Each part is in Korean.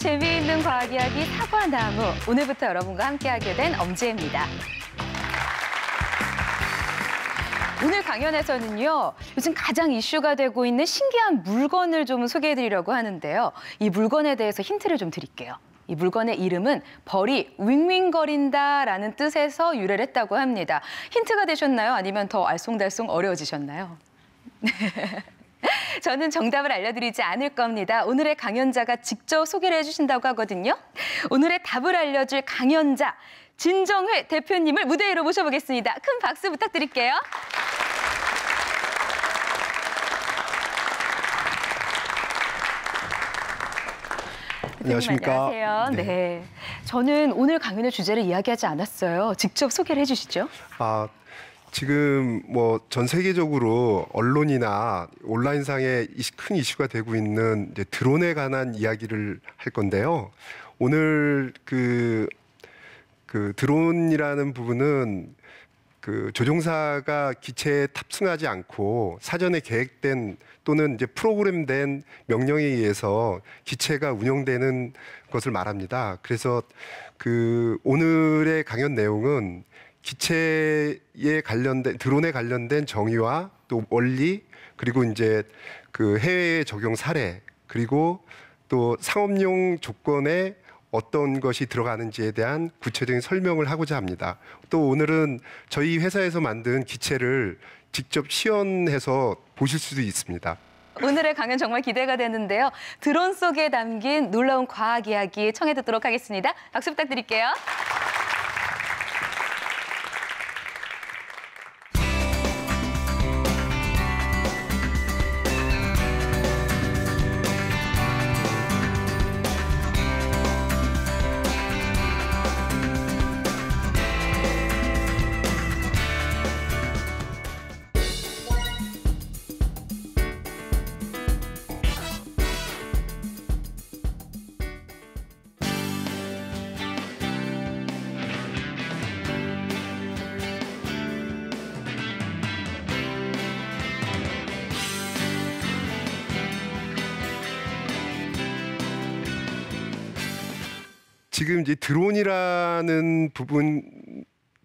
재미있는 과학 이야기 사과나무. 오늘부터 여러분과 함께하게 된 엄지혜입니다. 오늘 강연에서는요, 요즘 가장 이슈가 되고 있는 신기한 물건을 좀 소개해드리려고 하는데요. 이 물건에 대해서 힌트를 좀 드릴게요. 이 물건의 이름은 벌이 윙윙거린다라는 뜻에서 유래를 했다고 합니다. 힌트가 되셨나요? 아니면 더 알쏭달쏭 어려워지셨나요? 저는 정답을 알려드리지 않을 겁니다. 오늘의 강연자가 직접 소개를 해주신다고 하거든요. 오늘의 답을 알려줄 강연자, 진정회 대표님을 무대 위로 모셔보겠습니다. 큰 박수 부탁드릴게요. 안녕하십니까. 안녕하세요. 네. 저는 오늘 강연의 주제를 이야기하지 않았어요. 직접 소개를 해주시죠. 지금 뭐 전 세계적으로 언론이나 온라인상에 큰 이슈가 되고 있는 이제 드론에 관한 이야기를 할 건데요. 오늘 그 드론이라는 부분은 그 조종사가 기체에 탑승하지 않고 사전에 계획된 또는 이제 프로그램된 명령에 의해서 기체가 운영되는 것을 말합니다. 그래서 그 오늘의 강연 내용은 기체에 관련된 드론에 관련된 정의와 또 원리 그리고 이제 그 해외 적용 사례 그리고 또 상업용 조건에 어떤 것이 들어가는지에 대한 구체적인 설명을 하고자 합니다. 또 오늘은 저희 회사에서 만든 기체를 직접 시연해서 보실 수도 있습니다. 오늘의 강연 정말 기대가 되는데요. 드론 속에 담긴 놀라운 과학 이야기 청해 듣도록 하겠습니다. 박수 부탁드릴게요. 지금 이제 드론이라는 부분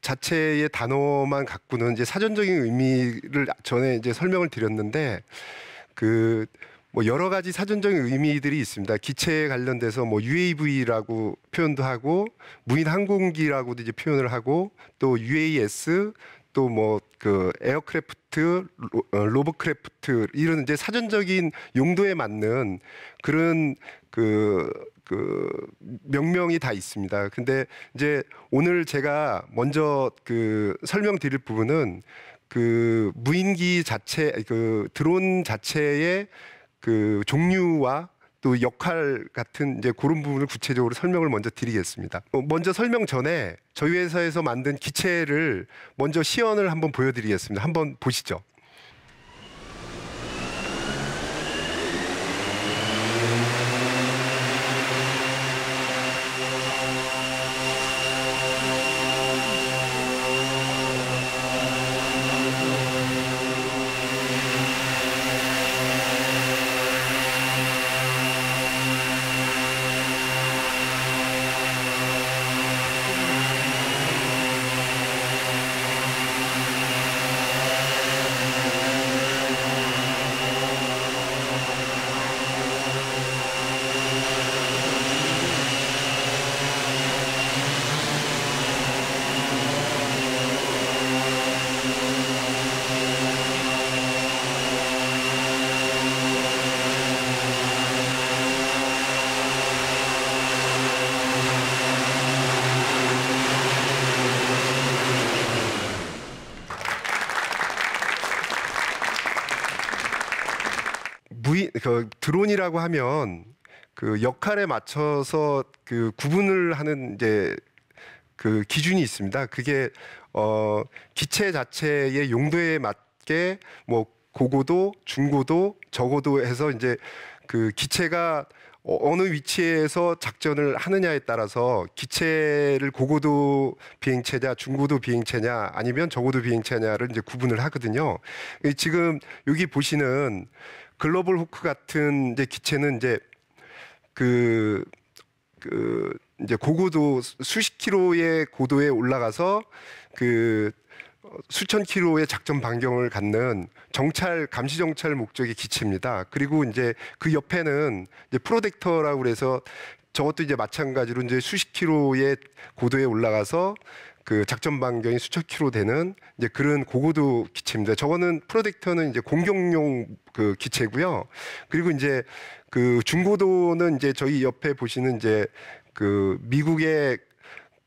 자체의 단어만 갖고는 이제 사전적인 의미를 전에 이제 설명을 드렸는데 그 뭐 여러 가지 사전적인 의미들이 있습니다. 기체에 관련돼서 뭐 UAV라고 표현도 하고 무인 항공기라고도 이제 표현을 하고 또 UAS 또 뭐 그 에어크래프트, 로버크래프트 이런 이제 사전적인 용도에 맞는 그런 그 명명이 다 있습니다. 근데 이제 오늘 제가 먼저 그 설명드릴 부분은 그 무인기 자체, 그 드론 자체의 그 종류와 또 역할 같은 이제 그런 부분을 구체적으로 설명을 먼저 드리겠습니다. 먼저 설명 전에 저희 회사에서 만든 기체를 먼저 시연을 한번 보여드리겠습니다. 한번 보시죠. 그 드론이라고 하면 그 역할에 맞춰서 그 구분을 하는 이제 그 기준이 있습니다. 그게 기체 자체의 용도에 맞게 뭐 고고도, 중고도, 저고도 해서 이제 그 기체가 어느 위치에서 작전을 하느냐에 따라서 기체를 고고도 비행체냐, 중고도 비행체냐, 아니면 저고도 비행체냐를 이제 구분을 하거든요. 지금 여기 보시는 글로벌 호크 같은 이제 기체는 이제 그 그 이제 고고도 수십 킬로의 고도에 올라가서 그 수천 킬로의 작전 반경을 갖는 감시 정찰 목적의 기체입니다. 그리고 이제 그 옆에는 이제 프로텍터라고 그래서 저것도 이제 마찬가지로 이제 수십 킬로의 고도에 올라가서 그 작전 반경이 수천 킬로 되는 이제 그런 고고도 기체입니다. 저거는 프로텍터는 이제 공격용 그 기체고요. 그리고 이제 그 중고도는 이제 저희 옆에 보시는 이제 그 미국의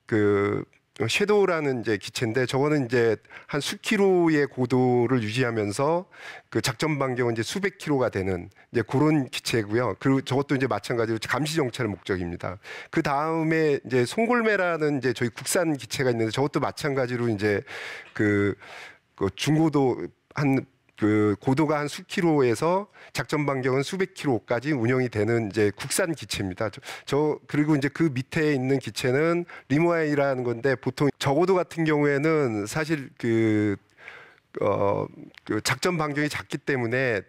그 섀도우라는 이제 기체인데 저거는 이제 한 수킬로의 고도를 유지하면서 그 작전 반경은 이제 수백 킬로가 되는 이제 그런 기체고요. 그리고 저것도 이제 마찬가지로 감시 정찰 목적입니다. 그 다음에 이제 송골매라는 이제 저희 국산 기체가 있는데 저것도 마찬가지로 이제 그 중고도 그 고도가 한 수킬로에서 작전 반경은 수백 킬로까지 운영이 되는 이제 국산 기체입니다. 그리고 이제 그 밑에 있는 기체는 리모아이라는 건데 보통 저고도 같은 경우에는 사실 그 작전 반경이 작기 때문에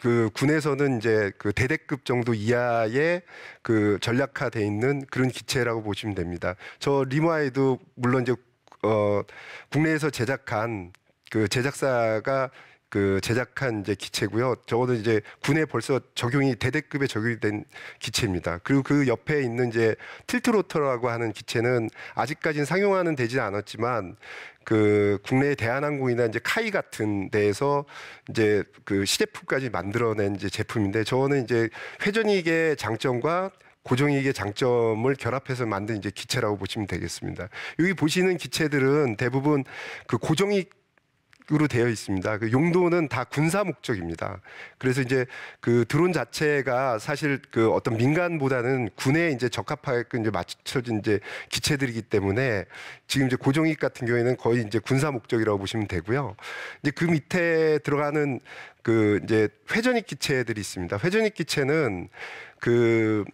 그 군에서는 이제 그 대대급 정도 이하의 그 전략화돼 있는 그런 기체라고 보시면 됩니다. 저 리모아이도 물론 이제 국내에서 제작한 그 제작사가 그 제작한 이제 기체고요. 저거는 이제 군에 벌써 대대급에 적용이 된 기체입니다. 그리고 그 옆에 있는 이제 틸트로터라고 하는 기체는 아직까지는 상용화는 되지 않았지만 그 국내 대한항공이나 이제 카이 같은 데에서 이제 그 시제품까지 만들어낸 이제 제품인데 저거는 이제 회전이익의 장점과 고정이익의 장점을 결합해서 만든 이제 기체라고 보시면 되겠습니다. 여기 보시는 기체들은 대부분 그 고정이익 으로 되어 있습니다. 그 용도는 다 군사 목적입니다. 그래서 이제 그 드론 자체가 사실 그 어떤 민간보다는 군에 이제 적합하게 이제 맞춰진 이제 기체들이기 때문에 지금 이제 고정익 같은 경우에는 거의 이제 군사 목적이라고 보시면 되고요. 이제 그 밑에 들어가는 그 이제 회전익 기체들이 있습니다. 회전익 기체는 그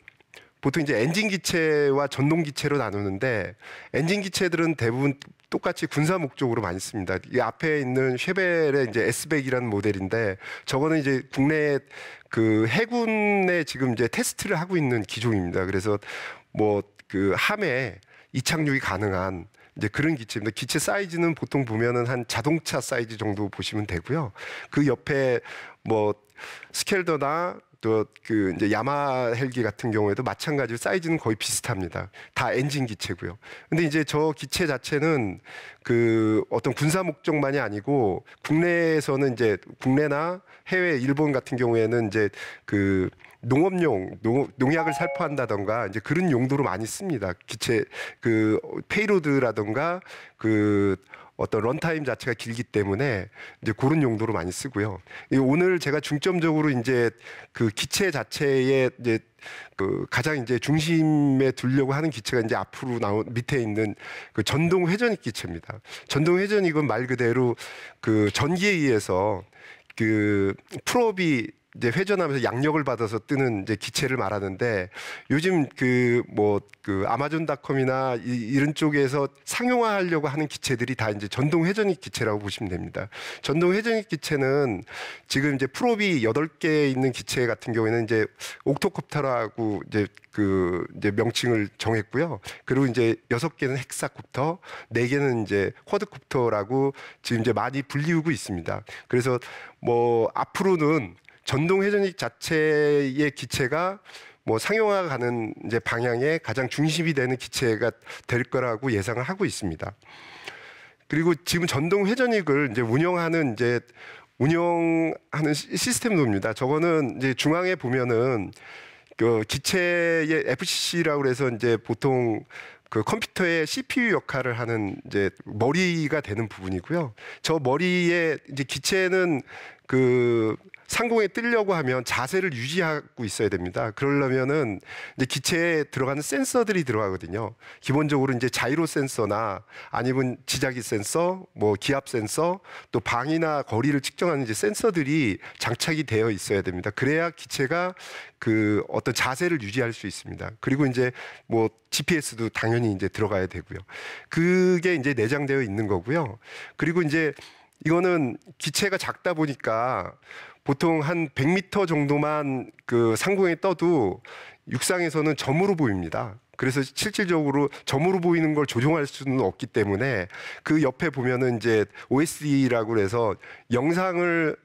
보통 이제 엔진 기체와 전동 기체로 나누는데 엔진 기체들은 대부분 똑같이 군사 목적으로 많이 씁니다. 이 앞에 있는 쉐벨의 이제 S백이라는 모델인데 저거는 이제 국내 그 해군에 지금 이제 테스트를 하고 있는 기종입니다. 그래서 뭐 그 함에 이착륙이 가능한 이제 그런 기체입니다. 기체 사이즈는 보통 보면은 한 자동차 사이즈 정도 보시면 되고요. 그 옆에 뭐 스켈더나 또 그 이제 야마 헬기 같은 경우에도 마찬가지로 사이즈는 거의 비슷합니다. 다 엔진 기체고요. 근데 이제 저 기체 자체는 그 어떤 군사 목적만이 아니고 국내에서는 이제 국내나 해외 일본 같은 경우에는 이제 그 농약을 살포한다던가 이제 그런 용도로 많이 씁니다. 기체 그 페이로드라던가 그 어떤 런타임 자체가 길기 때문에 이제 그런 용도로 많이 쓰고요. 오늘 제가 중점적으로 이제 그 기체 자체의 이제 그 가장 이제 중심에 두려고 하는 기체가 이제 앞으로 밑에 있는 그 전동 회전익 기체입니다. 전동 회전익은 말 그대로 그 전기에 의해서 그 풀업이 이제 회전하면서 양력을 받아서 뜨는 이제 기체를 말하는데 요즘 그 아마존닷컴이나 이런 쪽에서 상용화하려고 하는 기체들이 다 이제 전동 회전익 기체라고 보시면 됩니다. 전동 회전익 기체는 지금 이제 풀업이 8개 있는 기체 같은 경우에는 이제 옥토콥터라고 이제 명칭을 정했고요. 그리고 이제 6개는 헥사콥터, 4개는 이제 쿼드콥터라고 지금 이제 많이 불리우고 있습니다. 그래서 뭐 앞으로는 전동 회전익 자체의 기체가 뭐 상용화가 가는 이제 방향의 가장 중심이 되는 기체가 될 거라고 예상을 하고 있습니다. 그리고 지금 전동 회전익을 이제 운영하는 시스템도입니다. 저거는 이제 중앙에 보면은 그 기체의 FCC라고 해서 이제 보통 그 컴퓨터의 CPU 역할을 하는 이제 머리가 되는 부분이고요. 저 머리에 이제 기체는 그 상공에 뜨려고 하면 자세를 유지하고 있어야 됩니다. 그러려면은 이제 기체에 들어가는 센서들이 들어가거든요. 기본적으로 이제 자이로 센서나 아니면 지자기 센서, 뭐 기압 센서, 또 방이나 거리를 측정하는 이제 센서들이 장착이 되어 있어야 됩니다. 그래야 기체가 그 어떤 자세를 유지할 수 있습니다. 그리고 이제 뭐 GPS도 당연히 이제 들어가야 되고요. 그게 이제 내장되어 있는 거고요. 그리고 이제 이거는 기체가 작다 보니까 보통 한 100m 정도만 그 상공에 떠도 육상에서는 점으로 보입니다. 그래서 실질적으로 점으로 보이는 걸 조종할 수는 없기 때문에 그 옆에 보면은 이제 OSD라고 해서 영상을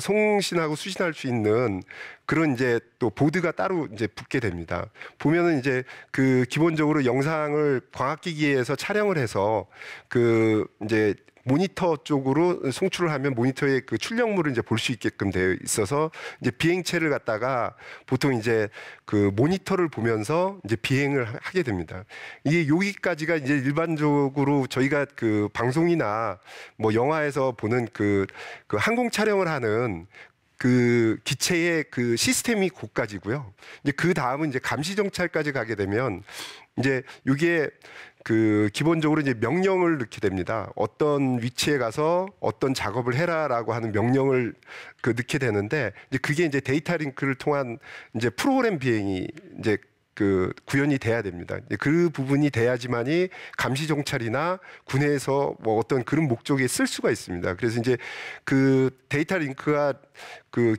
송신하고 수신할 수 있는 그런 이제 또 보드가 따로 이제 붙게 됩니다. 보면은 이제 그 기본적으로 영상을 광학기기에서 촬영을 해서 그 이제 모니터 쪽으로 송출을 하면 모니터의 그 출력물을 이제 볼 수 있게끔 되어 있어서 이제 비행체를 갖다가 보통 이제 그 모니터를 보면서 이제 비행을 하게 됩니다. 이게 여기까지가 이제 일반적으로 저희가 그 방송이나 뭐 영화에서 보는 그 항공 촬영을 하는 그 기체의 그 시스템이 고까지고요. 이제 그 다음은 이제 감시 정찰까지 가게 되면 이제 이게 그 기본적으로 이제 명령을 넣게 됩니다. 어떤 위치에 가서 어떤 작업을 해라라고 하는 명령을 그 넣게 되는데 이제 그게 이제 데이터 링크를 통한 이제 프로그램 비행이 이제 그 구현이 돼야 됩니다. 그 부분이 돼야지만이 감시 정찰이나 군에서 뭐 어떤 그런 목적에 쓸 수가 있습니다. 그래서 이제 그 데이터 링크가 그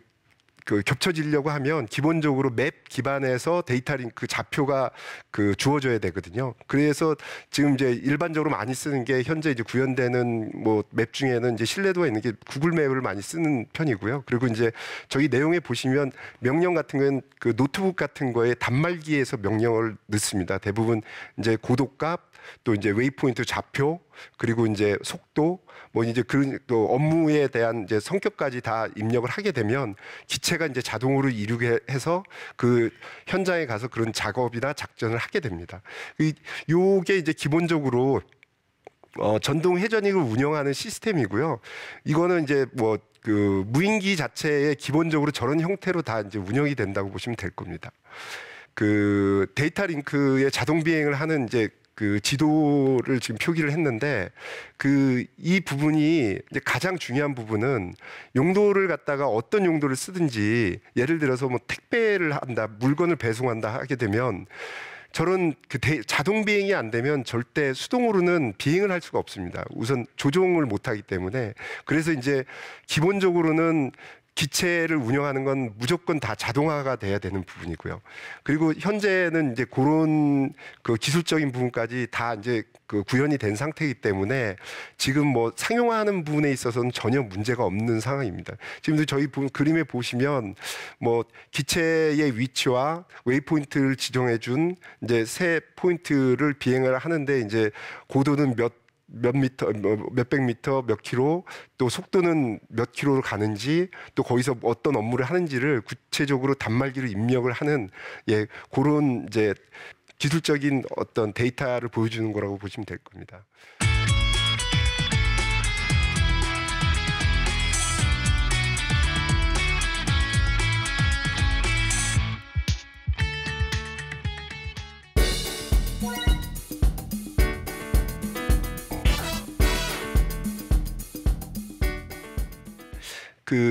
겹쳐지려고 하면 기본적으로 맵 기반에서 데이터 링크 좌표가 그 주어져야 되거든요. 그래서 지금 이제 일반적으로 많이 쓰는 게 현재 이제 구현되는 뭐 맵 중에는 이제 신뢰도가 있는 게 구글 맵을 많이 쓰는 편이고요. 그리고 이제 저희 내용에 보시면 명령 같은 건 그 노트북 같은 거에 단말기에서 명령을 넣습니다. 대부분 이제 고도값 또 이제 웨이포인트 좌표 그리고 이제 속도 뭐 이제 그런 또 업무에 대한 이제 성격까지 다 입력을 하게 되면 기체가 이제 자동으로 이륙해 해서 그 현장에 가서 그런 작업이나 작전을 하게 됩니다. 요게 이제 기본적으로 전동 회전익을 운영하는 시스템이고요. 이거는 이제 뭐 그 무인기 자체에 기본적으로 저런 형태로 다 이제 운영이 된다고 보시면 될 겁니다. 그 데이터 링크의 자동 비행을 하는 이제 그 지도를 지금 표기를 했는데 그 이 부분이 이제 가장 중요한 부분은 용도를 갖다가 어떤 용도를 쓰든지 예를 들어서 뭐 택배를 한다, 물건을 배송한다 하게 되면 저런 그 자동 비행이 안 되면 절대 수동으로는 비행을 할 수가 없습니다. 우선 조종을 못 하기 때문에 그래서 이제 기본적으로는 기체를 운영하는 건 무조건 다 자동화가 돼야 되는 부분이고요. 그리고 현재는 이제 그런 그 기술적인 부분까지 다 이제 그 구현이 된 상태이기 때문에 지금 뭐 상용화하는 부분에 있어서는 전혀 문제가 없는 상황입니다. 지금도 저희 그림에 보시면 뭐 기체의 위치와 웨이포인트를 지정해 준 이제 세 포인트를 비행을 하는데 이제 고도는 몇 미터, 몇백 미터, 몇 킬로, 또 속도는 몇 킬로를 가는지, 또 거기서 어떤 업무를 하는지를 구체적으로 단말기로 입력을 하는 그런 이제 기술적인 어떤 데이터를 보여주는 거라고 보시면 될 겁니다.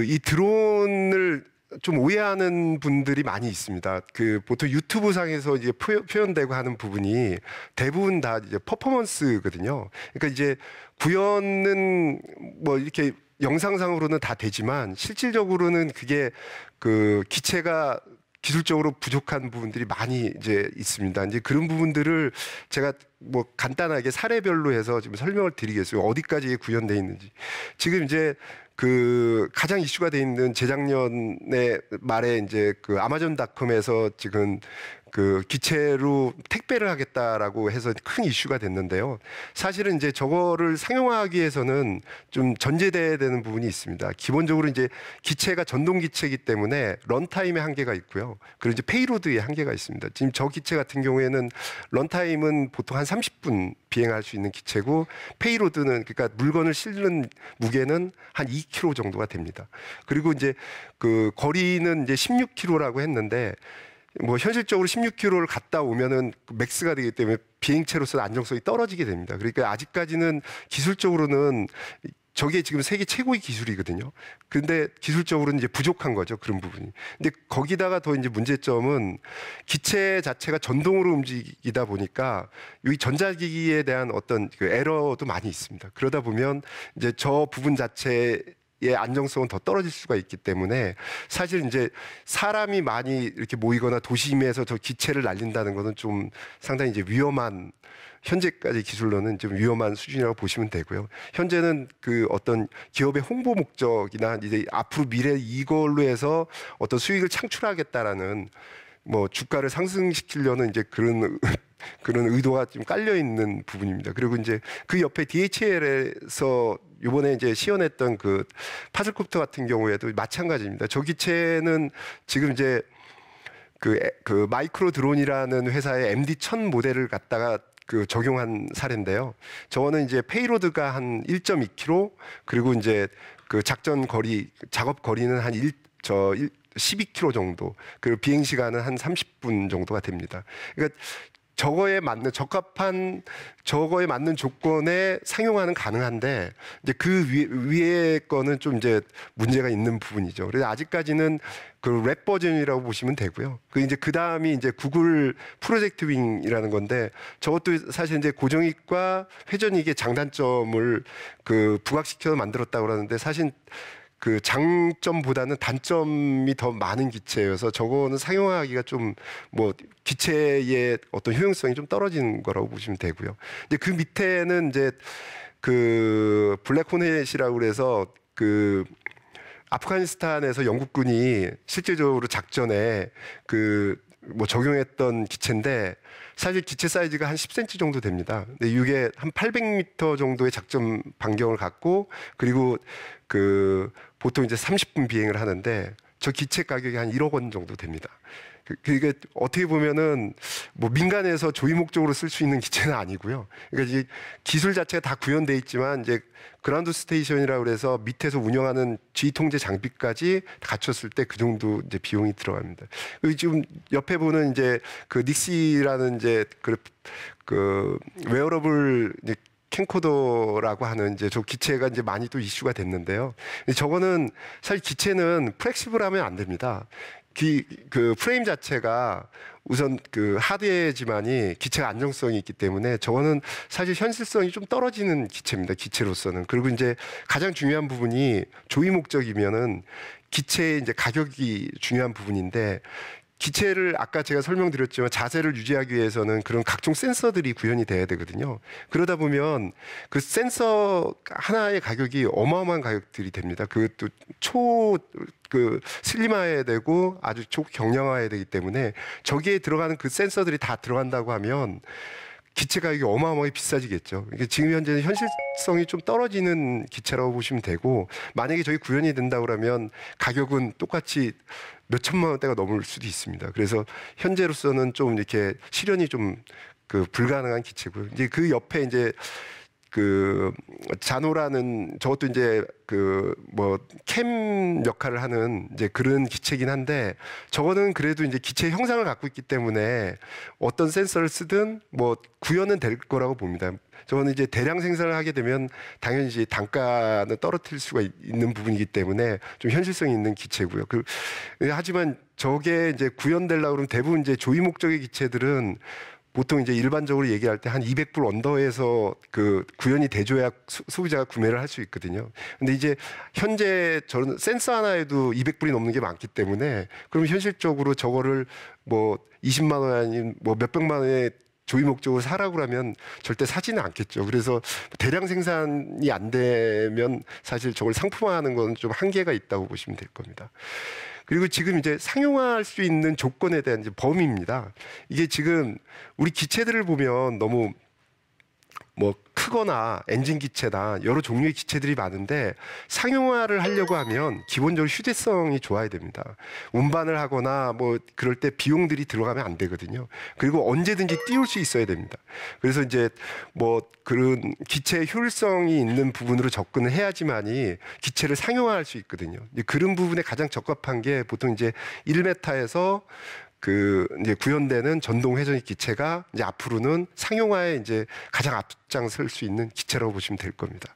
이 드론을 좀 오해하는 분들이 많이 있습니다. 그 보통 유튜브 상에서 이제 표현되고 하는 부분이 대부분 다 이제 퍼포먼스거든요. 그러니까 이제 구현은 뭐 이렇게 영상상으로는 다 되지만 실질적으로는 그게 그 기체가 기술적으로 부족한 부분들이 많이 이제 있습니다. 이제 그런 부분들을 제가 뭐 간단하게 사례별로 해서 지금 설명을 드리겠어요. 어디까지 구현되어 있는지. 지금 이제 그 가장 이슈가 돼 있는 재작년에 말에 이제 그 아마존닷컴에서 지금 그 기체로 택배를 하겠다라고 해서 큰 이슈가 됐는데요. 사실은 이제 저거를 상용화하기 위해서는 좀 전제돼야 되는 부분이 있습니다. 기본적으로 이제 기체가 전동 기체이기 때문에 런타임의 한계가 있고요. 그리고 이제 페이로드의 한계가 있습니다. 지금 저 기체 같은 경우에는 런타임은 보통 한 30분 비행할 수 있는 기체고 페이로드는 그러니까 물건을 실는 무게는 한 2kg 정도가 됩니다. 그리고 이제 그 거리는 이제 16km라고 했는데 뭐 현실적으로 16km를 갔다 오면은 맥스가 되기 때문에 비행체로서 안정성이 떨어지게 됩니다. 그러니까 아직까지는 기술적으로는 저게 지금 세계 최고의 기술이거든요. 근데 기술적으로는 이제 부족한 거죠. 그런 부분이. 근데 거기다가 더 이제 문제점은 기체 자체가 전동으로 움직이다 보니까 이 전자기기에 대한 어떤 그 에러도 많이 있습니다. 그러다 보면 이제 저 부분 자체 안정성은 더 떨어질 수가 있기 때문에 사실 이제 사람이 많이 이렇게 모이거나 도심에서 저 기체를 날린다는 것은 좀 상당히 이제 위험한, 현재까지 기술로는 좀 위험한 수준이라고 보시면 되고요. 현재는 그 어떤 기업의 홍보 목적이나 이제 앞으로 미래 이걸로 해서 어떤 수익을 창출하겠다라는 뭐 주가를 상승시키려는 이제 그런 의도가 좀 깔려 있는 부분입니다. 그리고 이제 그 옆에 DHL에서 이번에 이제 시연했던 그 파슬콥터 같은 경우에도 마찬가지입니다. 저 기체는 지금 이제 그 마이크로 드론이라는 회사의 MD-1000 모델을 갖다가 그 적용한 사례인데요. 저거는 이제 페이로드가 한 1.2km, 그리고 이제 그 작전 거리, 작업 거리는 한 12km 정도, 그리고 비행 시간은 한 30분 정도가 됩니다. 그러니까 저거에 맞는 적합한, 저거에 맞는 조건에 상용화는 가능한데 이제 그 위에 거는 좀 이제 문제가 있는 부분이죠. 그래서 아직까지는 그 랩 버전이라고 보시면 되고요. 그 이제 그 다음이 이제 구글 프로젝트 윙이라는 건데, 저것도 사실 이제 고정익과 회전익의 장단점을 그 부각시켜서 만들었다고 그러는데, 사실 그 장점보다는 단점이 더 많은 기체여서 저거는 상용화하기가 좀 뭐 기체의 어떤 효용성이 좀 떨어지는 거라고 보시면 되고요. 이제 그 밑에는 이제 그 블랙 호넷이라고 그래서 그 아프가니스탄에서 영국군이 실제적으로 작전에 그 뭐 적용했던 기체인데, 사실 기체 사이즈가 한 10cm 정도 됩니다. 근데 이게 한 800m 정도의 작전 반경을 갖고, 그리고 그 보통 이제 30분 비행을 하는데 저 기체 가격이 한 1억 원 정도 됩니다. 그게 어떻게 보면은 뭐 민간에서 조이 목적으로 쓸 수 있는 기체는 아니고요. 그러니까 이제 기술 자체가 다 구현돼 있지만 이제 그라운드 스테이션이라고 그래서 밑에서 운영하는 지휘 통제 장비까지 갖췄을 때 그 정도 이제 비용이 들어갑니다. 그리고 지금 옆에 보는 이제 그 닉시라는 이제 그 웨어러블 이제 캠코더라고 하는 이제 저 기체가 이제 많이 또 이슈가 됐는데요. 저거는 사실 기체는 플렉시블하면 안 됩니다. 그 프레임 자체가 우선 그 하드웨어지만이 기체가 안정성이 있기 때문에 저거는 사실 현실성이 좀 떨어지는 기체입니다. 기체로서는. 그리고 이제 가장 중요한 부분이 조이 목적이면은 기체의 이제 가격이 중요한 부분인데, 기체를 아까 제가 설명드렸지만 자세를 유지하기 위해서는 그런 각종 센서들이 구현이 돼야 되거든요. 그러다 보면 그 센서 하나의 가격이 어마어마한 가격들이 됩니다. 그것도 슬림화해야 되고 아주 초경량화해야 되기 때문에 저기에 들어가는 그 센서들이 다 들어간다고 하면 기체 가격이 어마어마하게 비싸지겠죠. 이게 지금 현재는 현실성이 좀 떨어지는 기체라고 보시면 되고, 만약에 저희 구현이 된다고 그러면 가격은 똑같이 몇 천만 원대가 넘을 수도 있습니다. 그래서 현재로서는 좀 이렇게 실현이 좀 그 불가능한 기체고요. 이제 그 옆에 이제 그 자노라는 저것도 이제 그 뭐 캠 역할을 하는 이제 그런 기체긴 한데, 저거는 그래도 이제 기체 형상을 갖고 있기 때문에 어떤 센서를 쓰든 뭐 구현은 될 거라고 봅니다. 저거는 이제 대량 생산을 하게 되면 당연히 이제 단가는 떨어뜨릴 수가 있는 부분이기 때문에 좀 현실성이 있는 기체고요. 하지만 저게 이제 구현되려고 그러면 대부분 이제 조이 목적의 기체들은 보통 이제 일반적으로 얘기할 때 한 200불 언더에서 그 구현이 돼줘야 소비자가 구매를 할 수 있거든요. 근데 이제 현재 저는 센서 하나에도 200불이 넘는 게 많기 때문에, 그럼 현실적으로 저거를 뭐 20만 원 아닌 뭐 몇백만 원에 조이 목적으로 사라고 그러면 절대 사지는 않겠죠. 그래서 대량 생산이 안 되면 사실 저걸 상품화하는 건 좀 한계가 있다고 보시면 될 겁니다. 그리고 지금 이제 상용화할 수 있는 조건에 대한 이제 범위입니다. 이게 지금 우리 기체들을 보면 너무 뭐 크거나 엔진 기체나 여러 종류의 기체들이 많은데, 상용화를 하려고 하면 기본적으로 휴대성이 좋아야 됩니다. 운반을 하거나 뭐 그럴 때 비용들이 들어가면 안 되거든요. 그리고 언제든지 띄울 수 있어야 됩니다. 그래서 이제 뭐 그런 기체의 효율성이 있는 부분으로 접근을 해야지만이 기체를 상용화할 수 있거든요. 이제 그런 부분에 가장 적합한 게 보통 이제 1m에서 그 이제 구현되는 전동 회전식 기체가 이제 앞으로는 상용화에 이제 가장 앞장설 수 있는 기체라고 보시면 될 겁니다.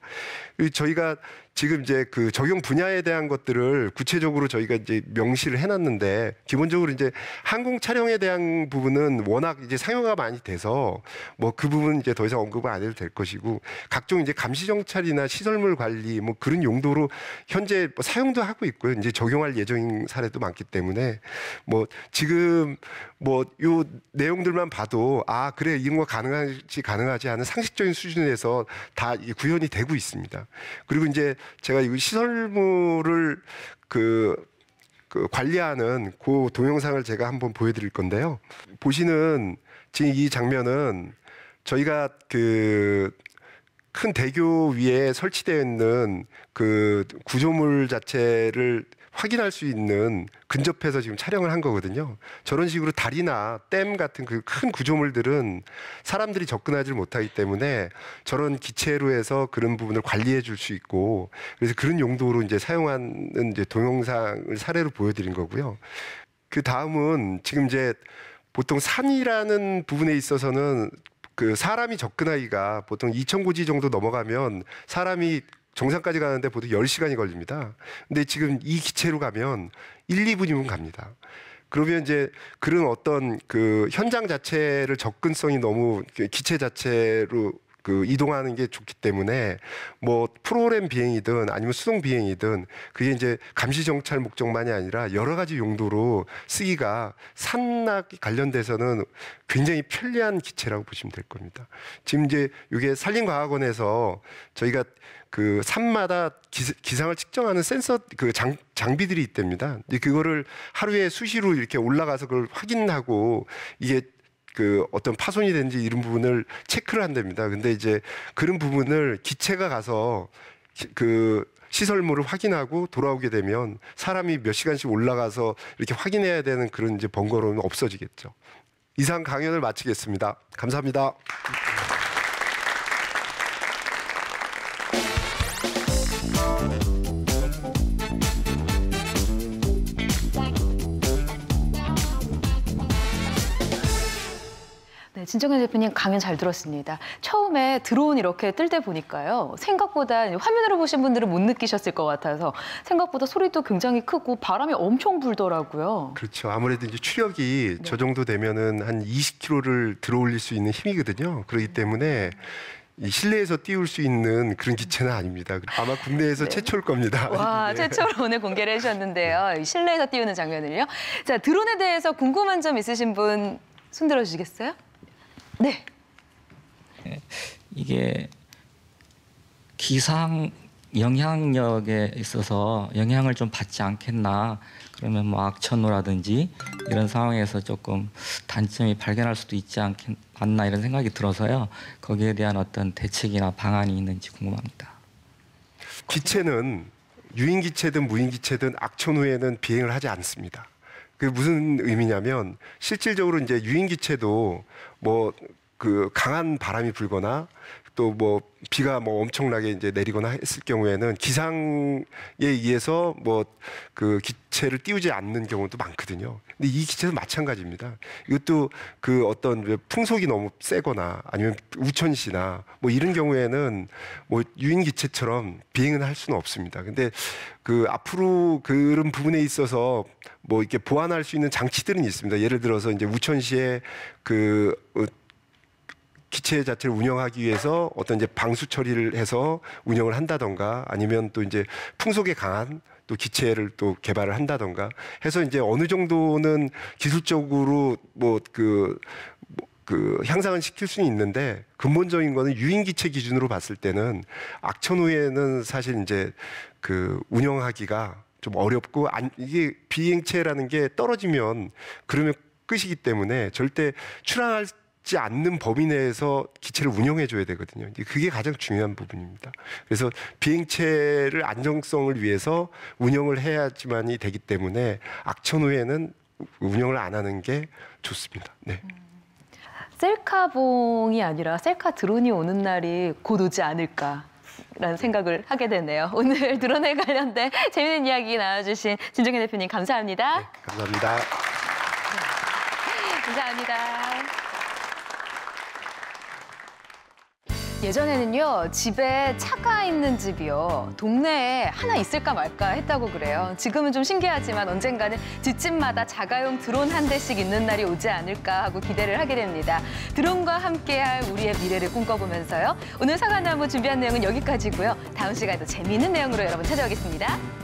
저희가 지금 이제 그 적용 분야에 대한 것들을 구체적으로 저희가 이제 명시를 해놨는데 기본적으로 이제 항공 촬영에 대한 부분은 워낙 이제 상용화가 많이 돼서 뭐 그 부분 이제 더 이상 언급은 안 해도 될 것이고 각종 이제 감시 정찰이나 시설물 관리 뭐 그런 용도로 현재 뭐 사용도 하고 있고요. 이제 적용할 예정인 사례도 많기 때문에 뭐 지금 뭐 요 내용들만 봐도 아 그래 이런 거 가능하지 않은 상식적인 수준에서 다 이게 구현이 되고 있습니다. 그리고 이제 제가 이 시설물을 그 관리하는 그 동영상을 제가 한번 보여드릴 건데요. 보시는 지금 이 장면은 저희가 그 큰 대교 위에 설치되어 있는 그 구조물 자체를 확인할 수 있는 근접해서 지금 촬영을 한 거거든요. 저런 식으로 다리나 댐 같은 그 큰 구조물들은 사람들이 접근하지 못하기 때문에 저런 기체로 해서 그런 부분을 관리해 줄 수 있고 그래서 그런 용도로 이제 사용하는 이제 동영상을 사례로 보여드린 거고요. 그 다음은 지금 이제 보통 산이라는 부분에 있어서는 그 사람이 접근하기가 보통 2,000고지 정도 넘어가면 사람이 정상까지 가는데 보통 10시간이 걸립니다. 근데 지금 이 기체로 가면 1, 2분이면 갑니다. 그러면 이제 그런 어떤 그 현장 자체를 접근성이 너무 기체 자체로 그 이동하는 게 좋기 때문에 뭐 프로그램 비행이든 아니면 수동 비행이든 그게 이제 감시 정찰 목적만이 아니라 여러 가지 용도로 쓰기가 산악 관련돼서는 굉장히 편리한 기체라고 보시면 될 겁니다. 지금 이제 이게 산림과학원에서 저희가 그 산마다 기상을 측정하는 센서 그 장비들이 있답니다. 그거를 하루에 수시로 이렇게 올라가서 그걸 확인하고 이게 그 어떤 파손이 된지 이런 부분을 체크를 한답니다. 근데 이제 그런 부분을 기체가 가서 그 시설물을 확인하고 돌아오게 되면 사람이 몇 시간씩 올라가서 이렇게 확인해야 되는 그런 이제 번거로움은 없어지겠죠. 이상 강연을 마치겠습니다. 감사합니다. 네, 진정현 대표님 강연 잘 들었습니다. 처음에 드론 이렇게 뜰 때 보니까요. 생각보다 화면으로 보신 분들은 못 느끼셨을 것 같아서 생각보다 소리도 굉장히 크고 바람이 엄청 불더라고요. 그렇죠. 아무래도 이제 추력이 저 정도 되면은 한 20km를 들어올릴 수 있는 힘이거든요. 그렇기 때문에 이 실내에서 띄울 수 있는 그런 기체는 아닙니다. 아마 국내에서 최초일 겁니다. 와, 네. 최초로 오늘 공개를 해주셨는데요. 실내에서 띄우는 장면을요. 자, 드론에 대해서 궁금한 점 있으신 분 손 들어주시겠어요? 네. 이게 기상 영향력에 있어서 영향을 좀 받지 않겠나. 그러면 뭐 악천후라든지 이런 상황에서 조금 단점이 발견할 수도 있지 않나 이런 생각이 들어서요. 거기에 대한 어떤 대책이나 방안이 있는지 궁금합니다. 기체는 유인기체든 무인기체든 악천후에는 비행을 하지 않습니다. 그게 무슨 의미냐면 실질적으로 이제 유인기체도 뭐 그 강한 바람이 불거나 또 뭐 비가 뭐 엄청나게 이제 내리거나 했을 경우에는 기상에 의해서 뭐 그 기체를 띄우지 않는 경우도 많거든요. 근데 이 기체도 마찬가지입니다. 이것도 그 어떤 풍속이 너무 세거나 아니면 우천시나 뭐 이런 경우에는 뭐 유인 기체처럼 비행은 할 수는 없습니다. 근데 그 앞으로 그런 부분에 있어서 뭐 이렇게 보완할 수 있는 장치들은 있습니다. 예를 들어서 이제 우천시에 그 기체 자체를 운영하기 위해서 어떤 이제 방수 처리를 해서 운영을 한다던가 아니면 또 이제 풍속에 강한 또 기체를 또 개발을 한다던가 해서 이제 어느 정도는 기술적으로 그 향상을 시킬 수는 있는데 근본적인 거는 유인 기체 기준으로 봤을 때는 악천후에는 사실 이제 그 운영하기가 좀 어렵고 이게 비행체라는 게 떨어지면 그러면 끝이기 때문에 절대 출항할 않는 범위 내에서 기체를 운영해 줘야 되거든요. 그게 가장 중요한 부분입니다. 그래서 비행체를 안정성을 위해서 운영을 해야지만이 되기 때문에 악천후에는 운영을 안 하는 게 좋습니다. 네. 셀카봉이 아니라 셀카 드론이 오는 날이 곧 오지 않을까라는 생각을 하게 되네요. 오늘 드론에 관련된 재미있는 이야기 나눠주신 진정현 대표님 감사합니다. 네, 감사합니다. 감사합니다. 예전에는요, 집에 차가 있는 집이요, 동네에 하나 있을까 말까 했다고 그래요. 지금은 좀 신기하지만 언젠가는 집집마다 자가용 드론 한 대씩 있는 날이 오지 않을까 하고 기대를 하게 됩니다. 드론과 함께할 우리의 미래를 꿈꿔보면서요. 오늘 사과나무 준비한 내용은 여기까지고요. 다음 시간에도 재미있는 내용으로 여러분 찾아오겠습니다.